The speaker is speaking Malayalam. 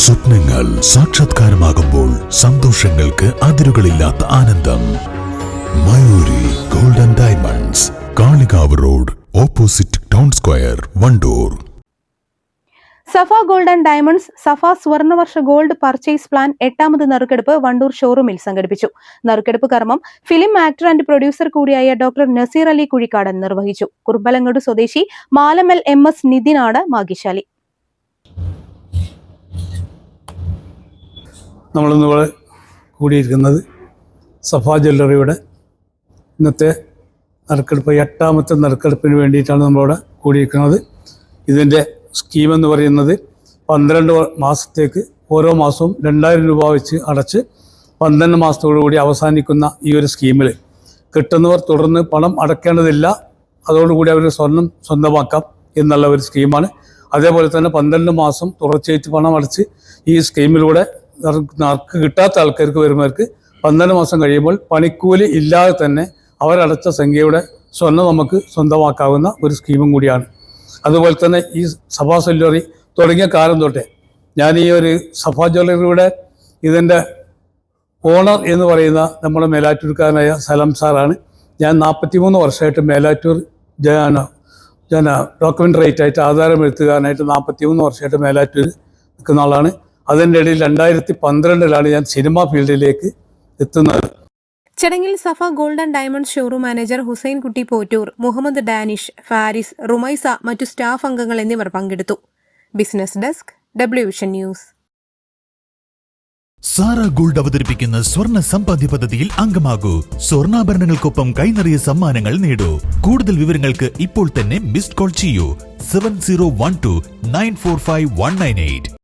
സ്വപ്നങ്ങൾ സാക്ഷാത്കാരമാകുമ്പോൾ സന്തോഷങ്ങൾക്ക് അതിരുകളില്ലാത്ത ആനന്ദം. Mayuri golden diamonds, Kalikavu road, opposite town square, Wandoor. Safa golden diamonds Safa Swarnavarsha gold purchase plan 8ാമത് നറുക്കെടുപ്പ് വണ്ടൂർ ഷോറൂമിൽ സംഘടിപ്പിച്ചു. നറുക്കെടുപ്പ് കർമ്മം ഫിലിം ആക്ടർ ആൻഡ് പ്രൊഡ്യൂസർ കൂടിയായ ഡോക്ടർ നസീർ അലി കുഴിക്കാടൻ നിർവഹിച്ചു. കുറുമ്പലങ്ങോട് സ്വദേശി മാലമൽ MS നിതിനാണ് ഭാഗ്യശാലി. നമ്മളിന്നിവിടെ കൂടിയിരിക്കുന്നത് സഫ ജ്വല്ലറിയുടെ ഇന്നത്തെ നറുക്കെടുപ്പ് 8ാമത്തെ നറുക്കെടുപ്പിന് വേണ്ടിയിട്ടാണ് നമ്മളിവിടെ കൂടിയിരിക്കുന്നത്. ഇതിൻ്റെ സ്കീം എന്ന് പറയുന്നത് 12 മാസത്തേക്ക് ഓരോ മാസവും 2000 രൂപ വെച്ച് അടച്ച് 12 മാസത്തോടുകൂടി അവസാനിക്കുന്ന ഈ ഒരു സ്കീമിൽ കിട്ടുന്നവർ തുടർന്ന് പണം അടയ്ക്കേണ്ടതില്ല, അതോടുകൂടി അവർ സ്വർണം സ്വന്തമാക്കാം എന്നുള്ള ഒരു സ്കീമാണ്. അതേപോലെ തന്നെ 12 മാസം തുടർച്ചയായിട്ട് പണം അടച്ച് ഈ സ്കീമിലൂടെ നറുക്ക് കിട്ടാത്ത ആൾക്കാർക്ക് വരുന്നവർക്ക് 12 മാസം കഴിയുമ്പോൾ പണിക്കൂലി ഇല്ലാതെ തന്നെ അവരടച്ച സംഖ്യയുടെ സ്വർണം നമുക്ക് സ്വന്തമാക്കാവുന്ന ഒരു സ്കീമും കൂടിയാണ്. അതുപോലെ തന്നെ ഈ സഫ ജ്വല്ലറി തുടങ്ങിയ കാലം തൊട്ടേ ഞാൻ ഈ ഒരു സഫ ജ്വല്ലറിയുടെ ഇതിൻ്റെ ഓണർ എന്ന് പറയുന്ന നമ്മുടെ മേലാറ്റൂർക്കാരനായ സലം സാറാണ്. ഞാൻ 43 വർഷമായിട്ട് മേലാറ്റൂർ ഡോക്യുമെൻ്റ് റൈറ്റായിട്ട് ആധാരം എഴുത്തുകാരനായിട്ട് 43 വർഷമായിട്ട് മേലാറ്റൂർ നിൽക്കുന്ന ആളാണ്. അതിൻ്റെ ഇടയിൽ 2012 ഞാൻ സിനിമാ ഫീൽഡിലേക്ക് എത്തുന്നത്. ചടങ്ങിൽ Safa golden diamond showroom manager Hussain Kutty Pottur, Muhammad Danish, Faris, Rumaisa, മറ്റു സ്റ്റാഫ് അംഗങ്ങൾ എന്നിവർ പങ്കെടുത്തു. Business desk, WVsion news. Sara gold അവതരിപ്പിക്കുന്ന സ്വർണ്ണ സമ്പാദ്യ പദ്ധതിയിൽ അംഗമാകൂ. സ്വർണ്ണാഭരണങ്ങൾക്കൊപ്പം കൈനിറിയ സമ്മാനങ്ങൾ നേടൂ. കൂടുതൽ വിവരങ്ങൾക്ക് ഇപ്പോൾ തന്നെ മിസ്ഡ് കോൾ ചെയ്യൂ 7012 945 198.